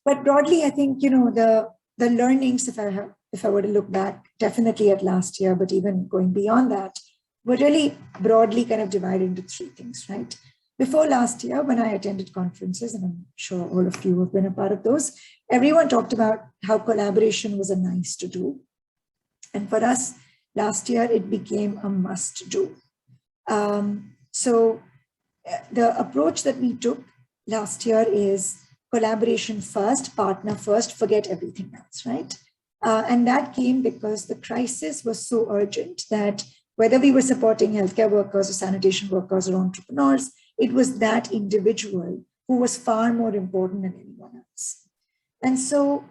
But broadly, I think, the learnings, if I were to look back, definitely at last year, but even going beyond that, were really broadly kind of divided into three things, right? Before last year, when I attended conferences, and I'm sure all of you have been a part of those, everyone talked about how collaboration was a nice to do. And for us, last year, it became a must do. So the approach that we took last year is collaboration first, partner first, forget everything else, right? And that came because the crisis was so urgent that whether we were supporting healthcare workers or sanitation workers or entrepreneurs, it was that individual who was far more important than anyone else. And so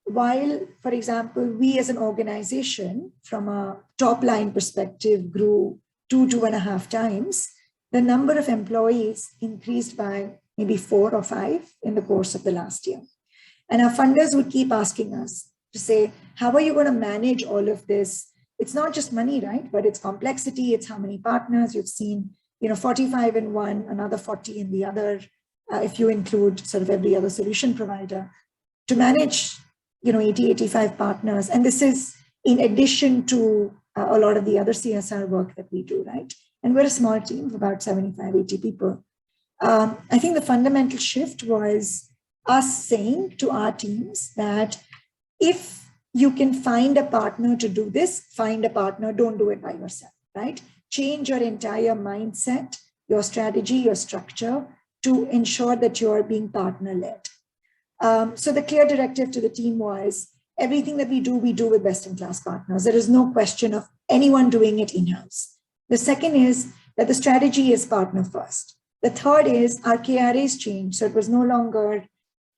while, for example, we as an organization from a top line perspective grew 2.5 times, the number of employees increased by maybe 4 or 5 in the course of the last year. And our funders would keep asking us to say, how are you going to manage all of this? It's not just money, right? But it's complexity, it's how many partners you've seen, 45 in one, another 40 in the other, if you include sort of every other solution provider, to manage, 80, 85 partners. And this is in addition to a lot of the other CSR work that we do, right? And we're a small team of about 75, 80 people. I think the fundamental shift was us saying to our teams that if you can find a partner to do this, find a partner, don't do it by yourself, right? Change your entire mindset, your strategy, your structure to ensure that you're being partner-led. So the clear directive to the team was everything that we do with best-in-class partners. There is no question of anyone doing it in-house. The second is that the strategy is partner first. The third is our KRAs changed. So it was no longer,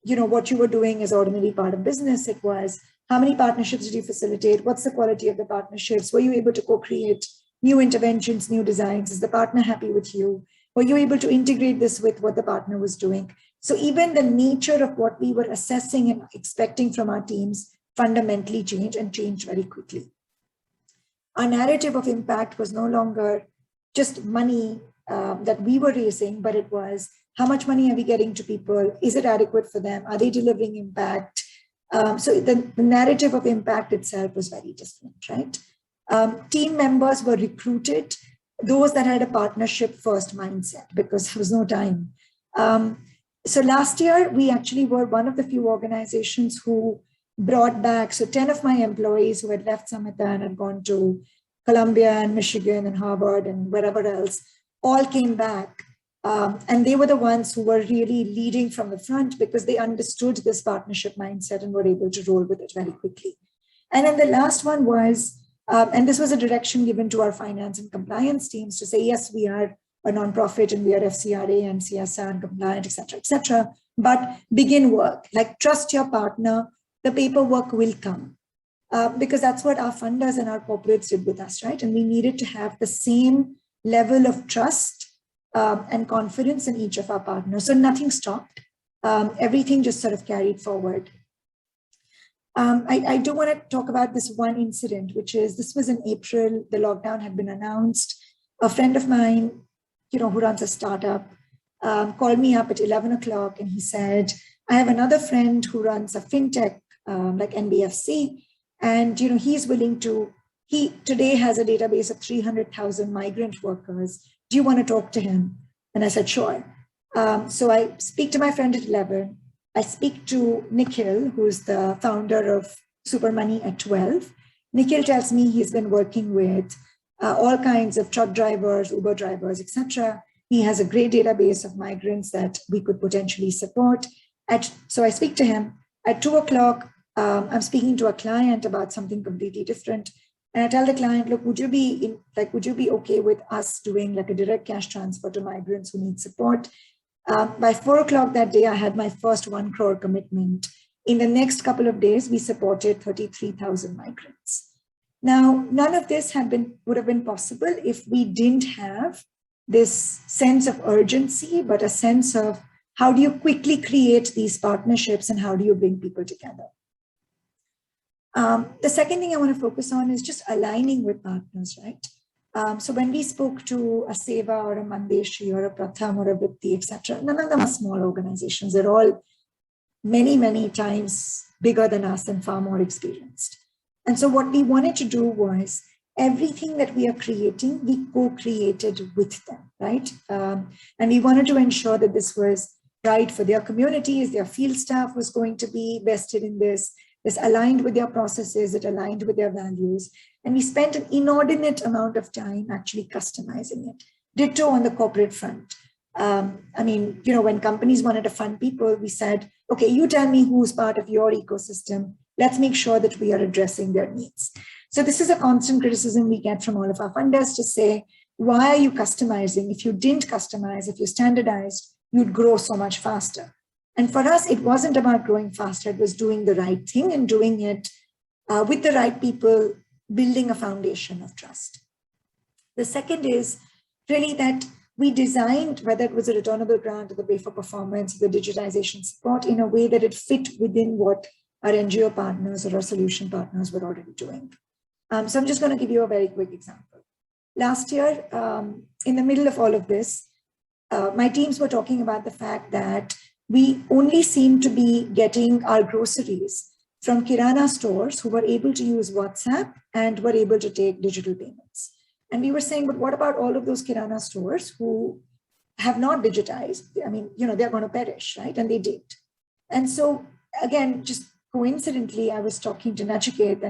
what you were doing as ordinary part of business. It was how many partnerships did you facilitate? What's the quality of the partnerships? Were you able to co-create new interventions, new designs? Is the partner happy with you? Were you able to integrate this with what the partner was doing? So even the nature of what we were assessing and expecting from our teams fundamentally changed and changed very quickly. Our narrative of impact was no longer just money that we were raising, but it was how much money are we getting to people? Is it adequate for them? Are they delivering impact? So the narrative of impact itself was very different, right? Team members were recruited, those that had a partnership first mindset, because there was no time. So last year, we actually were one of the few organizations who brought back, so 10 of my employees who had left Samhita and had gone to Columbia and Michigan and Harvard and wherever else, all came back. And they were the ones who were really leading from the front because they understood this partnership mindset and were able to roll with it very quickly. And then the last one was, and this was a direction given to our finance and compliance teams to say, yes, we are a nonprofit and we are FCRA and CSR and compliant, et cetera, but begin work, like trust your partner, the paperwork will come. Because that's what our funders and our corporates did with us, right? And we needed to have the same level of trust and confidence in each of our partners. So nothing stopped. Everything just sort of carried forward. I do want to talk about this one incident, which is this was in April. The lockdown had been announced. A friend of mine, who runs a startup, called me up at 11 o'clock and he said, I have another friend who runs a fintech like NBFC. And he's willing to, he today has a database of 300,000 migrant workers. Do you want to talk to him? And I said, sure. So I speak to my friend at 11. I speak to Nikhil, who's the founder of Super Money at 12. Nikhil tells me he's been working with all kinds of truck drivers, Uber drivers, etc. He has a great database of migrants that we could potentially support. So I speak to him at 2 o'clock. I'm speaking to a client about something completely different. And I tell the client, look, would you be okay with us doing like a direct cash transfer to migrants who need support? By 4 o'clock that day, I had my first 1 crore commitment. In the next couple of days, we supported 33,000 migrants. Now, none of this would have been possible if we didn't have this sense of urgency, but a sense of how do you quickly create these partnerships and how do you bring people together? The second thing I want to focus on is just aligning with partners, right? So when we spoke to a Seva or a Mandeshi or a Pratham or a Vritti, etc., none of them are small organizations. They're all many, many times bigger than us and far more experienced. And so what we wanted to do was everything that we are creating, we co-created with them, right? And we wanted to ensure that this was right for their communities, their field staff was going to be vested in this aligned with their processes, it aligned with their values. And we spent an inordinate amount of time actually customizing it. Ditto on the corporate front. When companies wanted to fund people, we said, okay, you tell me who's part of your ecosystem. Let's make sure that we are addressing their needs. So this is a constant criticism we get from all of our funders to say, why are you customizing? If you didn't customize, if you standardized, you'd grow so much faster. And for us, it wasn't about growing faster. It was doing the right thing and doing it with the right people, building a foundation of trust. The second is really that we designed, whether it was a returnable grant or the pay for performance, the digitization support, in a way that it fit within what our NGO partners or our solution partners were already doing. So I'm just going to give you a very quick example. Last year, in the middle of all of this, my teams were talking about the fact that we only seem to be getting our groceries from Kirana stores who were able to use WhatsApp and were able to take digital payments. And we were saying, but what about all of those Kirana stores who have not digitized? I mean, they're going to perish, right? And they did. And so, again, just coincidentally, I was talking to Nachiket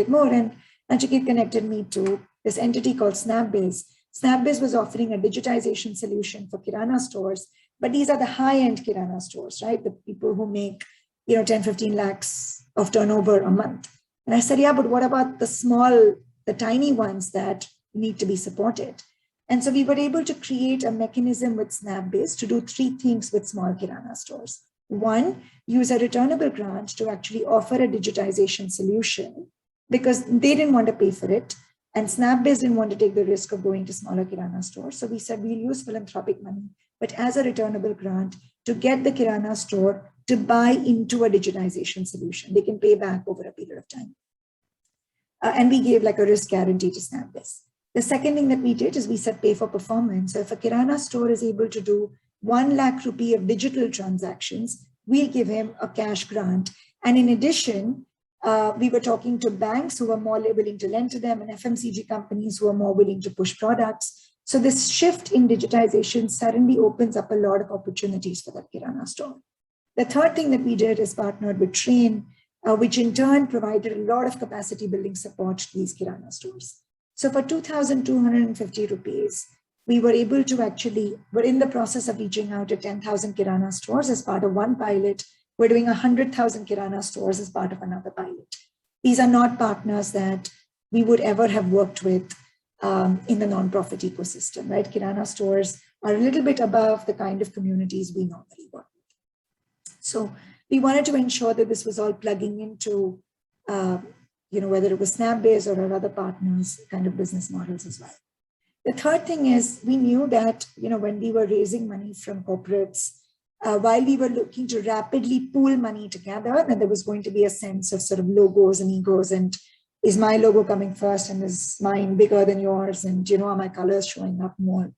Moore, and Nachiket connected me to this entity called SnapBiz. SnapBiz was offering a digitization solution for Kirana stores, but these are the high-end Kirana stores, right? The people who make, 10, 15 lakhs of turnover a month. And I said, yeah, but what about the tiny ones that need to be supported? And so we were able to create a mechanism with SnapBiz to do three things with small Kirana stores. One, use a returnable grant to actually offer a digitization solution because they didn't want to pay for it. And SnapBiz didn't want to take the risk of going to smaller Kirana stores. So we said we'll use philanthropic money, but as a returnable grant to get the Kirana store to buy into a digitization solution. They can pay back over a period of time. And we gave like a risk guarantee to SnapBiz. The second thing that we did is we said pay for performance. So if a Kirana store is able to do 1 lakh rupee of digital transactions, we'll give him a cash grant. And in addition, we were talking to banks who were more willing to lend to them and FMCG companies who are more willing to push products. So this shift in digitization suddenly opens up a lot of opportunities for that Kirana store. The third thing that we did is partnered with Train, which in turn provided a lot of capacity building support to these Kirana stores. So for 2,250 rupees, we were able to we're in the process of reaching out to 10,000 Kirana stores as part of one pilot. We're doing 100,000 Kirana stores as part of another pilot. These are not partners that we would ever have worked with in the nonprofit ecosystem, right? Kirana stores are a little bit above the kind of communities we normally work with. So we wanted to ensure that this was all plugging into, whether it was SnapBiz or our other partners, kind of business models as well. The third thing is we knew that, when we were raising money from corporates, while we were looking to rapidly pool money together, then there was going to be a sense of sort of logos and egos and is my logo coming first and is mine bigger than yours? And, are my colors showing up more?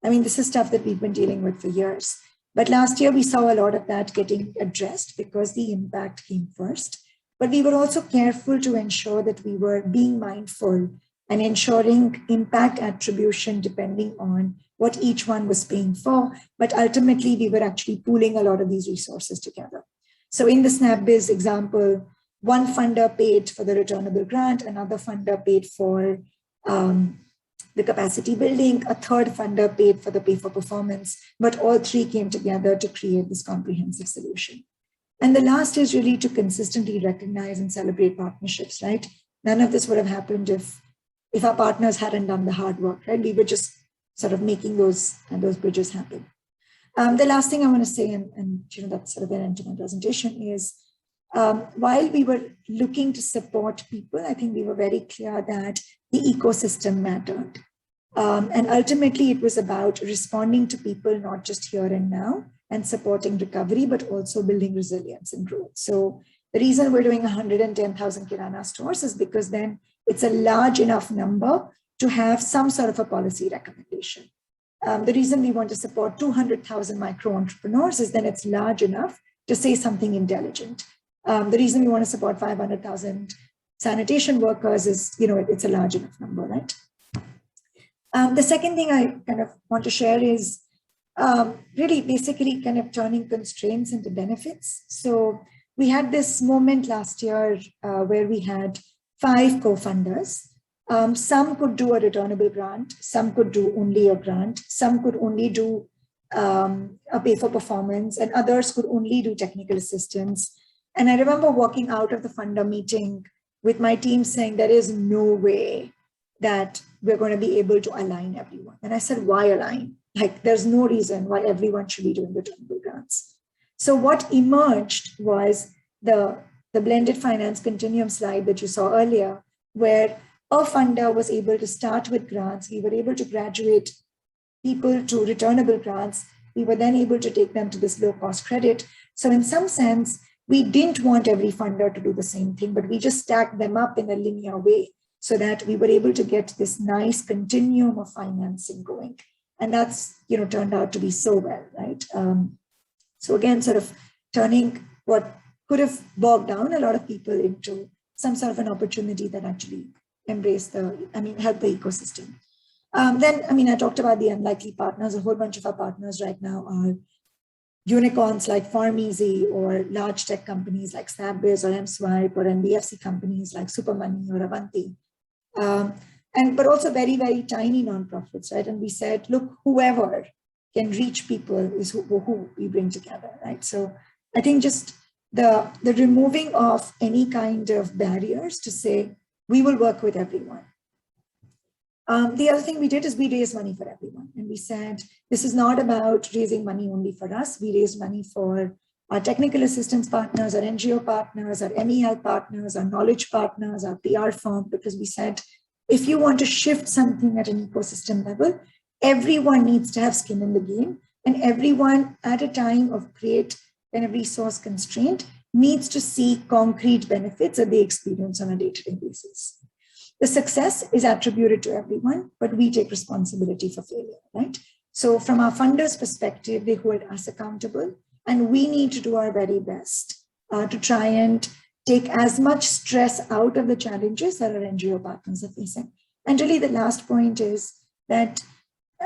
I mean, this is stuff that we've been dealing with for years. But last year we saw a lot of that getting addressed because the impact came first. But we were also careful to ensure that we were being mindful and ensuring impact attribution depending on what each one was paying for. But ultimately, we were actually pooling a lot of these resources together. So in the SnapBiz example, one funder paid for the returnable grant, another funder paid for the capacity building, a third funder paid for the pay for performance, but all three came together to create this comprehensive solution. And the last is really to consistently recognize and celebrate partnerships, right? None of this would have happened if our partners hadn't done the hard work, right? We were just sort of making those bridges happen. The last thing I want to say, and that's sort of an end to my presentation, is while we were looking to support people, I think we were very clear that the ecosystem mattered. And ultimately, it was about responding to people, not just here and now, and supporting recovery, but also building resilience and growth. So the reason we're doing 110,000 Kirana stores is because then it's a large enough number to have some sort of a policy recommendation. The reason we want to support 200,000 micro entrepreneurs is then it's large enough to say something intelligent. The reason we want to support 500,000 sanitation workers is, it's a large enough number, right? The second thing I kind of want to share is really basically kind of turning constraints into benefits. So we had this moment last year where we had 5 co-funders. Some could do a returnable grant, some could do only a grant, some could only do a pay for performance, and others could only do technical assistance. And I remember walking out of the funder meeting with my team saying, there is no way that we're going to be able to align everyone. And I said, why align? Like, there's no reason why everyone should be doing returnable grants. So what emerged was the blended finance continuum slide that you saw earlier, where a funder was able to start with grants. We were able to graduate people to returnable grants. We were then able to take them to this low cost credit. So in some sense, we didn't want every funder to do the same thing, but we just stacked them up in a linear way so that we were able to get this nice continuum of financing going. And that's, turned out to be so well, right? So again, sort of turning what could have bogged down a lot of people into some sort of an opportunity that actually help the ecosystem. I talked about the unlikely partners. A whole bunch of our partners right now are unicorns like PharmEasy, or large tech companies like Snapbiz or MSwipe, or NBFC companies like Supermoney or Avanti. But also very, very tiny nonprofits, right? And we said, look, whoever can reach people is who we bring together, right? So I think just the removing of any kind of barriers to say, we will work with everyone. The other thing we did is we raised money for everyone. And we said, this is not about raising money only for us. We raised money for our technical assistance partners, our NGO partners, our MEL partners, our knowledge partners, our PR firm, because we said, if you want to shift something at an ecosystem level, everyone needs to have skin in the game, and everyone at a time of great kind of resource constraint needs to see concrete benefits that they experience on a day-to-day basis. The success is attributed to everyone, but we take responsibility for failure, right? So from our funders' perspective, they hold us accountable, and we need to do our very best to try and take as much stress out of the challenges that our NGO partners are facing. And really the last point is that,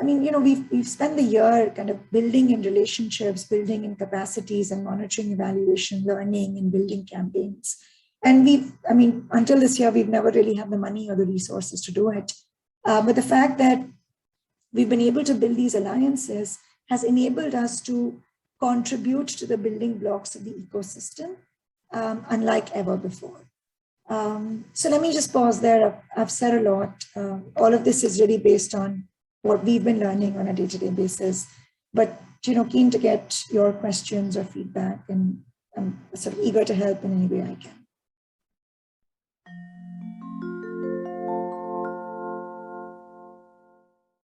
we've spent the year kind of building in relationships, building in capacities and monitoring, evaluation, learning, and building campaigns. And until this year, we've never really had the money or the resources to do it. But the fact that we've been able to build these alliances has enabled us to contribute to the building blocks of the ecosystem, unlike ever before. So let me just pause there. I've said a lot. All of this is really based on what we've been learning on a day-to-day basis. But, keen to get your questions or feedback, and I'm sort of eager to help in any way I can.